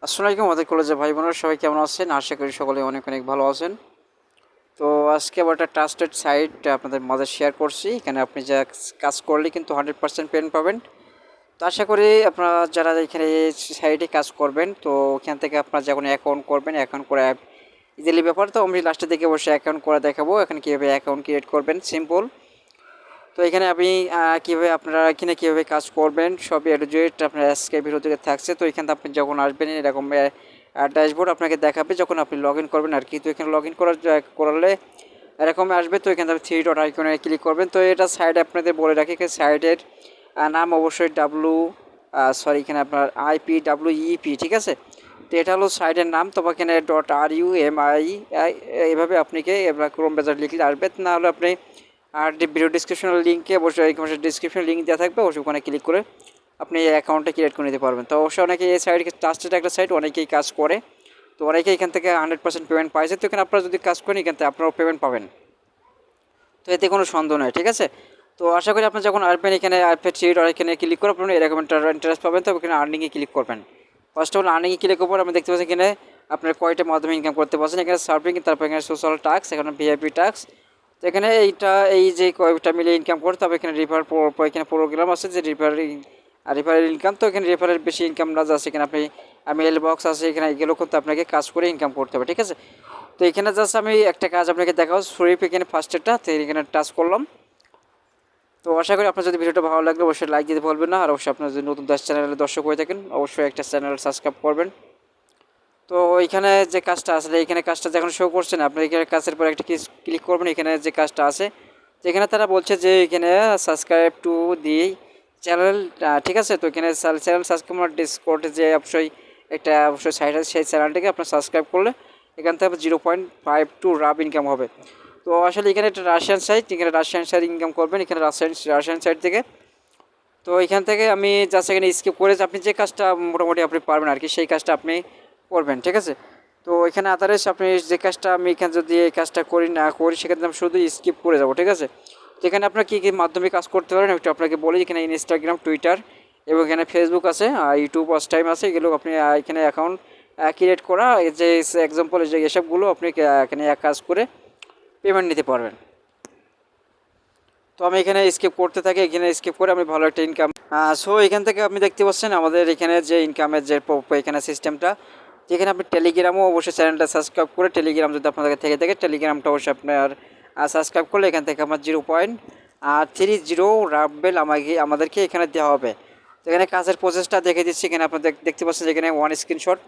আসসালামু আলাইকুম আমাদের কলেজের ভাই বোনেরা সবাই কেমন আছেন? আশা করি সকলে অনেক অনেক ভালো আছেন। তো আজকে আবার একটা ট্রাস্টেড সাইট আপনাদের মাঝে শেয়ার করছি। এখানে আপনি যা কাজ করলে কিন্তু 100% পেমেন্ট পাবেন। তো আশা করি আপনারা যারা এখানে এই সাইটে কাজ করবেন, তো এখান থেকে আপনারা যখন অ্যাকাউন্ট করবেন, অ্যাকাউন্ট করে ইজিলি ব্যাপার। তো আমি লাস্টের দিকে বসে অ্যাকাউন্ট করে দেখাবো এখানে কীভাবে অ্যাকাউন্ট ক্রিয়েট করবেন, সিম্পল। তো এখানে আপনি কীভাবে আপনারা এখানে কীভাবে কাজ করবেন সবই এ টু জেড আপনার আজকে ভিডিওতে থাকছে। তো এখানে আপনি যখন আসবেন এরকম ড্যাশবোর্ড আপনাকে দেখাবে যখন আপনি লগ ইন করবেন আর কি। তো এখানে লগ ইন করলে এরকম আসবে। তো এখানে আপনি থ্রি ডট আইকনে ক্লিক করবেন। তো এটা সাইডে আপনাদের বলে রাখি, সাইডের নাম অবশ্যই এখানে আপনার IPWEP, ঠিক আছে। তো এটা হলো সাইডের নাম। তবে এখানে .RUMI এভাবে আপনাকে ক্রোম ব্রাউজার লিখলে আসবে, না হলে আপনি আর ভিডিও ডিসক্রিপশনাল লিঙ্কে অবশ্যই ডিসক্রিপশন লিঙ্ক দেওয়া থাকবে, অবশ্যই ওখানে ক্লিক করে আপনি এই অ্যাকাউন্টটা ক্রিয়েট করে নিতে পারবেন। তো অবশ্যই অনেকে এই সাইটকে ট্রাস্টেড একটা সাইট, অনেকেই কাজ করে। তো অনেকেই এখান থেকে 100% পেমেন্ট পাইছে। তো এখানে আপনারা যদি কাজ করেন এখান থেকে আপনারাও পেমেন্ট পাবেন, তো এতে কোনো সন্দেহ নয়, ঠিক আছে। তো আশা করি আপনি যখন আসবেন এখানে ট্রেড আর এখানে ক্লিক করে আপনারা এরকম ইন্টারেস্ট পাবেন। তো এখানে আর্নিংয়ে ক্লিক করবেন। ফার্স্ট অফ অল আর্নিংয়ে ক্লিক করার পর আপনি দেখতে পাচ্ছেন এখানে আপনার কয়টা মাধ্যমে ইনকাম করতে পারছেন। এখানে সার্ভিং, তারপর এখানে সোশ্যাল টাস্ক, এখানে ভিআইপি টাস্ক। তো এখানে এই যে কয়েকটা মিলে ইনকাম করতে হবে। এখানে এখানে প্রোগ্রাম আছে যে রেফারেল ইনকাম। তো এখানে রেফারেল বেশি ইনকাম না যাচ্ছে, এখানে আপনি মেল বক্স আছে, এখানে এগুলো কিন্তু আপনাকে কাজ করে ইনকাম করতে হবে, ঠিক আছে। তো এখানে জাস্ট আমি একটা কাজ আপনাকে দেখাবো, সুরিপ এখানে ফার্স্টেরটা, তো এখানে টাচ করলাম। তো আশা করি আপনার যদি ভিডিওটা ভালো লাগলে অবশ্যই লাইক দিতে ভুলবেন না। আর অবশ্যই আপনার যদি নতুন চ্যানেলে দর্শক হয়ে থাকেন অবশ্যই একটা চ্যানেল সাবস্ক্রাইব করবেন। তো এখানে যে কাজটা আসলে এখানে কাজটা যখন শো করছে না, আপনি এখানে কাজের পর একটা ক্লিক করবেন। এখানে যে কাজটা আছে যেখানে তারা বলছে যে এখানে সাবস্ক্রাইব টু দি চ্যানেল, ঠিক আছে। তো এখানে চ্যানেল সাবস্ক্রাইব ডিসকর্ডে যে অবশ্যই সাইট আছে, সেই চ্যানেলটাকে আপনার সাবস্ক্রাইব করলে এখান থেকে 0.52 রাব ইনকাম হবে। তো আসলে এখানে একটা রাশিয়ান সাইট, এখানে রাশিয়ান সাইট ইনকাম করবেন এখানে রাশিয়ান সাইট থেকে। তো এখান থেকে আমি জাস্ট এখানে স্কিপ করে আপনি যে কাজটা মোটামুটি আপনি পারবেন আর কি, সেই কাজটা আপনি করবেন, ঠিক আছে। তো এখানে আদারস আপনি যে কাজটা আমি এখানে যদি এই কাজটা করি না করি সেক্ষেত্রে আমি শুধু স্কিপ করে যাব, ঠিক আছে। তো এখানে আপনার কী কী মাধ্যমে কাজ করতে পারেন একটু আপনাকে বলি। এখানে ইনস্টাগ্রাম, টুইটার এবং এখানে ফেসবুক আছে, ইউটিউব ওয়াচ টাইম আছে। এগুলো আপনি এখানে অ্যাকাউন্ট ক্রিয়েট করা যে এক্সাম্পল যে এসবগুলো আপনি এখানে এক কাজ করে পেমেন্ট নিতে পারবেন। তো আমি এখানে স্কিপ করতে থাকি, এখানে স্কিপ করে আমি ভালো একটা ইনকাম। সো এখান থেকে আপনি দেখতে পাচ্ছেন আমাদের এখানে যে ইনকামের যে এখানে সিস্টেমটা, যেখানে আপনি টেলিগ্রামও অবশ্যই চ্যানেলটা সাবস্ক্রাইব করে, টেলিগ্রাম যদি আপনাদের থেকে থাকে টেলিগ্রামটা অবশ্যই আপনার সাবস্ক্রাইব করলে এখান থেকে আমার 0.30 রাবেল আমাদেরকে এখানে দেওয়া হবে। তো এখানে কাজের প্রসেসটা দেখে দিচ্ছি। এখানে আপনাদের দেখতে পাচ্ছেন এখানে ওয়ান স্ক্রিনশট,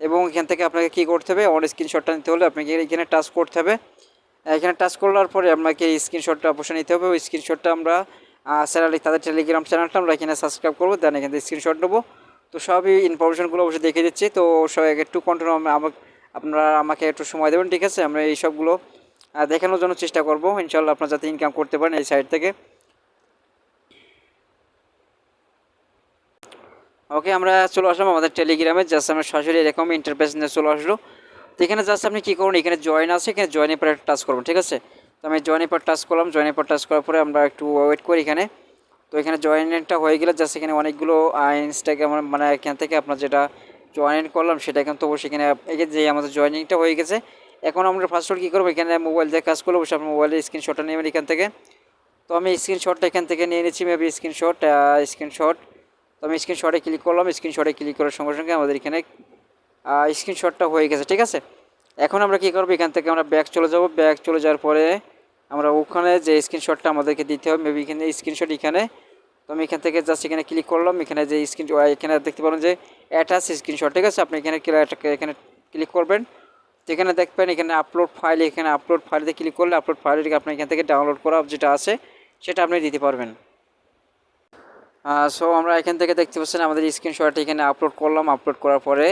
এবং এখান থেকে আপনাকে কী করতে হবে, ওয়ান স্ক্রিনশটটা নিতে হলে আপনাকে এখানে টাচ করতে হবে। এখানে টাচ করার পরে আপনাকে এই স্ক্রিনশটটা অবশ্যই নিতে হবে। ওই স্ক্রিনশটটা আমরা চ্যানেলে তাদের টেলিগ্রাম চ্যানেলটা আমরা এখানে সাবস্ক্রাইব করবো, দেন এখান থেকে স্ক্রিনশট নেবো। তো সবই ইনফরমেশনগুলো অবশ্যই দেখে দিচ্ছি। তো সব একটু কন্টিনিউ আপনারা আমাকে একটু সময় দেবেন, ঠিক আছে। আমরা এই সবগুলো দেখানোর জন্য চেষ্টা করবো ইনশাল্লাহ, আপনার যাতে ইনকাম করতে পারেন এই সাইট থেকে। ওকে, আমরা চলে আসলাম আমাদের টেলিগ্রামে। জাস্ট আমরা সরাসরি এরকম ইন্টারফেস নিয়ে চলে আসলো। তো এখানে জাস্ট আপনি কী করুন, এখানে জয়েন আছে, এখানে জয়েনের পরে টাচ করবেন, ঠিক আছে। তো আমি জয়েনের পর টাচ করলাম। জয়েনের পর টাচ করার পরে আমরা একটু ওয়েট করি এখানে। তো এখানে জয়েনটা হয়ে গেলে জাস্ট এখানে অনেকগুলো ইনস্টাগ্রাম মানে এখান থেকে আপনার যেটা জয়েন করলাম সেটা কিন্তু অবশ্যই এখানে যে আমাদের জয়েনিংটা হয়ে গেছে। এখন আমরা ফার্স্ট অফ কী করবো, এখানে মোবাইল দিয়ে কাজ করবো, অবশ্যই আপনার মোবাইলের স্ক্রিনশটটা নেবেন এখান থেকে। তো আমি স্ক্রিনশটটা এখান থেকে নিয়ে নিচ্ছি, মেবি স্ক্রিনশট। তো আমি স্ক্রিনশটে ক্লিক করলাম। স্ক্রিনশটে ক্লিক করার সঙ্গে সঙ্গে আমাদের এখানে স্ক্রিনশটটা হয়ে গেছে, ঠিক আছে। এখন আমরা কী করবো, এখান থেকে আমরা ব্যাক চলে যাব। ব্যাক চলে যাওয়ার পরে আমরা ওখানে যে স্ক্রিনশটটা আমাদেরকে দিতে হবে, মেবি এখানে স্ক্রিনশট এখানে। তো আমি এখান থেকে জাস্ট এখানে ক্লিক করলাম। এখানে যে এখানে দেখতে পারেন যে অ্যাটাচ স্ক্রিনশট, ঠিক আছে। আপনি এখানে এখানে ক্লিক করবেন। তো এখানে দেখবেন এখানে আপলোড ফাইল, এখানে আপলোড ফাইলে ক্লিক করলে আপলোড ফাইলটিকে আপনি এখান থেকে ডাউনলোড করা যেটা আছে সেটা আপনি দিতে পারবেন। সো আমরা এখান থেকে দেখতে পাচ্ছেন আমাদের স্ক্রিনশট এখানে আপলোড করলাম। আপলোড করার পরে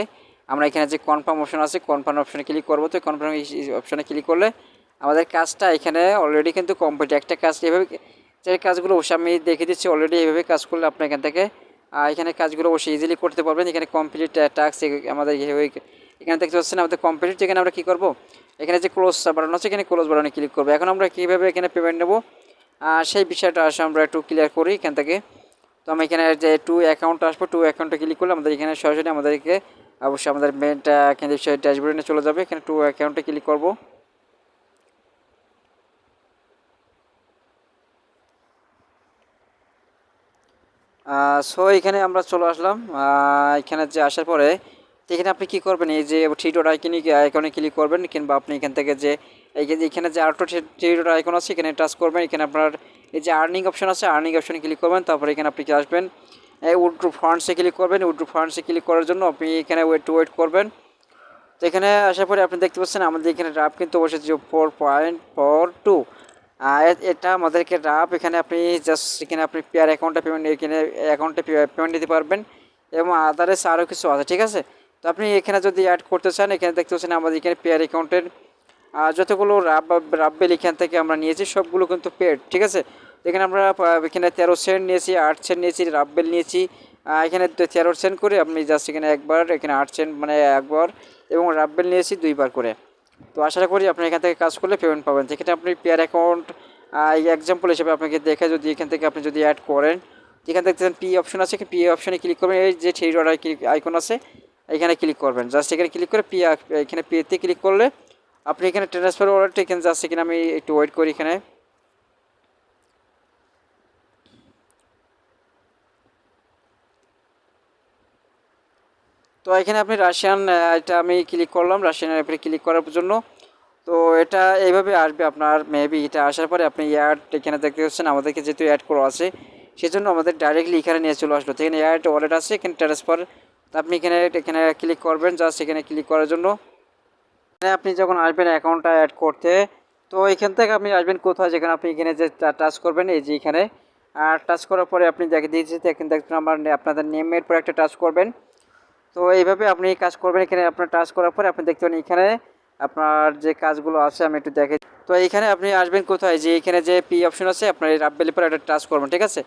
আমরা এখানে যে কনফার্ম অপশন আছে, কনফার্ম অপশনে ক্লিক করবো। তো কনফার্ম অপশনে ক্লিক করলে আমাদের কাজটা এখানে অলরেডি কিন্তু কমপ্লিট। একটা কাজ এভাবে যে কাজগুলো অবশ্যই আমি দেখে দিচ্ছি অলরেডি, এইভাবে কাজ করলে আপনি এখান থেকে এখানে কাজগুলো অবশ্যই ইজিলি করতে পারবেন। এখানে কমপ্লিট টাস্ক আমাদের এখানে দেখতে পাচ্ছেন আমাদের কমপ্লিট। এখানে আমরা কী করবো, এখানে যে ক্লোজ বাটন আছে এখানে ক্লোজ বাটনে ক্লিক করবো। এখন আমরা কীভাবে এখানে পেমেন্ট নেবো সেই বিষয়টা আসে আমরা একটু ক্লিয়ার করি এখান থেকে। তো আমি এখানে যে টু অ্যাকাউন্ট আসবো, টু অ্যাকাউন্টে ক্লিক করলে আমাদের এখানে সরাসরি আমাদেরকে অবশ্যই আমাদের মেনটা এখানে ড্যাশবোর্ডে চলে যাবে। এখানে টু অ্যাকাউন্টে ক্লিক করব। সো এখানে আমরা চলে আসলাম। এখানে যে আসার পরে এখানে আপনি কী করবেন, এই যে থ্রি ডট আইকনে ক্লিক করবেন, কিংবা আপনি এখান থেকে যে এখানে যে আরেকটা থ্রি ডট আইকন আছে এখানে টাচ করবেন। এখানে আপনার এই যে আর্নিং অপশন আছে, আর্নিং অপশনে ক্লিক করবেন। তারপরে এখানে আপনি আসবেন উইথড্র ফান্ডসে ক্লিক করবেন। উইথড্র ফান্ডসে ক্লিক করার জন্য আপনি এখানে ওয়েট করবেন। তো এখানে আসার পরে আপনি দেখতে পাচ্ছেন আমাদের এখানে রাফ কিন্তু বসে 4.42। এটা আমাদেরকে রাফ। এখানে আপনি জাস্ট এখানে আপনি পেয়ার অ্যাকাউন্টে পেমেন্ট, এখানে অ্যাকাউন্টে পেমেন্ট দিতে পারবেন এবং আদারেস আরও কিছু আছে, ঠিক আছে। তো আপনি এখানে যদি অ্যাড করতে চান, এখানে দেখতে পাচ্ছেন আমাদের এখানে পেয়ার অ্যাকাউন্টের যতগুলো রাব্বেল এখান থেকে আমরা নিয়েছি সবগুলো কিন্তু পেড, ঠিক আছে। এখানে আমরা এখানে 13 সেন্ট নিয়েছি, 8 সেন্ট নিয়েছি, রাব্বেল নিয়েছি এখানে 13 সেন্ট করে। আপনি জাস্ট এখানে একবার, এখানে 8 সেন্ট মানে একবার, এবং রাব্বেল নিয়েছি 2বার করে। তো আশা করি আপনি এখান থেকে কাজ করলে পেমেন্ট পাবেন। যেখানে আপনি পেয়ার অ্যাকাউন্ট এক্সাম্পল হিসেবে আপনাকে দেখে যদি এখান থেকে আপনি যদি অ্যাড করেন, এখান থেকে পি অপশন আছে, পি অপশনে ক্লিক করবেন। এই যে থ্রি ডট আইকন আছে এখানে ক্লিক করবেন। জাস্ট এখানে ক্লিক করে এখানে পেতে ক্লিক করলে আপনি এখানে ট্রান্সফার ওয়ালেট, এখানে জাস্ট এখানে আমি একটু ওয়েট করি এখানে। তো এখানে আপনি রাশিয়ান, এটা আমি ক্লিক করলাম রাশিয়ান অ্যাপে ক্লিক করার জন্য। তো এটা এইভাবে আসবে আপনার মেবি। এটা আসার পরে আপনি অ্যাড এখানে দেখতে পাচ্ছেন আমাদেরকে যেহেতু অ্যাড করা আছে সেজন্য আমাদের ডাইরেক্টলি এখানে নিয়ে চলে আসলো। তো এখানে অ্যাড ওয়ালেট আছে, এখানে ট্রান্সফার। তো আপনি এখানে এখানে ক্লিক করবেন জাস্ট এখানে ক্লিক করার জন্য। আপনি যখন আসবেন অ্যাকাউন্টটা অ্যাড করতে, তো এখান থেকে আপনি আসবেন কোথায়, যেখানে আপনি এখানে যে টাচ করবেন, এই যে এখানে টাচ করার পরে আপনি দেখে দিয়েছি এখানে দেখবেন আমার আপনাদের নেমের পর একটা টাচ করবেন। তো এইভাবে আপনি কাজ করবেন। এখানে আপনার টাচ করার পরে আপনি দেখতে পাবেন এখানে আপনার যে কাজগুলো আছে আমি একটু দেখে। তো এইখানে আপনি আসবেন কোথায়, যে এখানে যে পি অপশন আছে আপনার এই রাব্বেলের পর একটা টাচ করবেন, ঠিক আছে।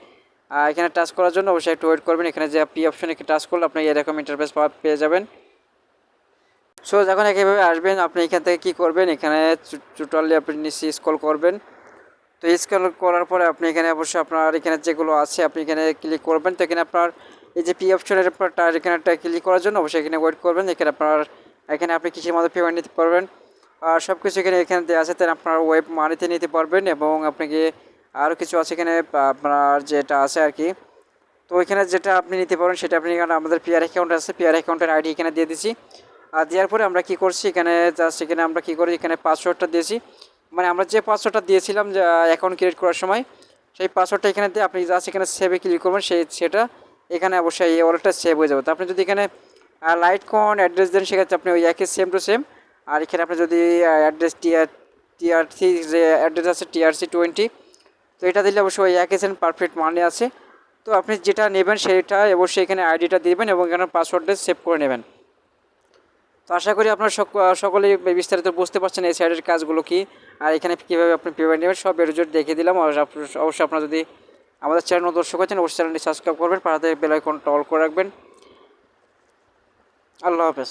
এখানে টাচ করার জন্য অবশ্যই একটু ওয়েট করবেন। এখানে যে পি অপশনে টাচ করলে আপনি এরকম ইন্টারফেস পেয়ে যাবেন। সো যখন এভাবে আসবেন আপনি এখান থেকে কী করবেন, এখানে টোটালি আপনি নিচে স্ক্রল করবেন। তো স্ক্রল করার পরে আপনি এখানে অবশ্যই আপনার এখানে যেগুলো আছে আপনি এখানে ক্লিক করবেন। তো এখানে আপনার এই যে পি অপশনের এখানে ক্লিক করার জন্য অবশ্যই এখানে ওয়েট করবেন। এখানে আপনার এখানে আপনি কিসের মধ্যে পেমেন্ট নিতে পারবেন সব কিছু এখানে দেওয়া আছে। তাই আপনার ওয়েব মানিতে নিতে পারবেন, এবং আপনাকে আরও কিছু আছে এখানে আপনার যেটা আছে আর কি। তো এখানে যেটা আপনি নিতে পারেন সেটা আপনি এখানে আমাদের পিআর অ্যাকাউন্ট আছে, পিআর অ্যাকাউন্টের আইডি এখানে দিয়ে দিচ্ছি। আর দেওয়ার পরে আমরা কী করছি, এখানে জাস্ট এখানে আমরা কী করি, এখানে পাসওয়ার্ডটা দিয়েছি, মানে আমরা যে পাসওয়ার্ডটা দিয়েছিলাম যে অ্যাকাউন্ট ক্রিয়েট করার সময় সেই পাসওয়ার্ডটা এখানে দিয়ে আপনি জাস্ট এখানে সেভে ক্লিক করবেন। সেটা এখানে অবশ্যই এই ওয়ালেটটা সেভ হয়ে যাবে। তো আপনি যদি এখানে লাইট কোন অ্যাড্রেস দেন সেক্ষেত্রে আপনি ওই একই সেম টু সেম। আর এখানে আপনি যদি অ্যাড্রেস টিআরসি যে অ্যাড্রেস আছে টিআরসি 20, তো এটা দিলে অবশ্যই ওই একই সেম পারফেক্ট মানে আছে। তো আপনি যেটা নেবেন সেটা অবশ্যই এখানে আইডিটা দিবেন এবং এখানে পাসওয়ার্ডটা সেভ করে নেবেন। তো আশা করি আপনারা সকলেই বিস্তারিত বুঝতে পারছেন এই সাইডের কাজগুলো কি, আর এখানে কীভাবে আপনি পেমেন্ট নেবেন সব এর দেখিয়ে দিলাম। আর অবশ্যই আপনারা যদি আমাদের চ্যানেল দর্শক আছেন অবশ্যই চ্যানেলটি সাবস্ক্রাইব করবেন, পাশে বেল আইকনটা অল করে রাখবেন। আল্লাহ হাফেজ।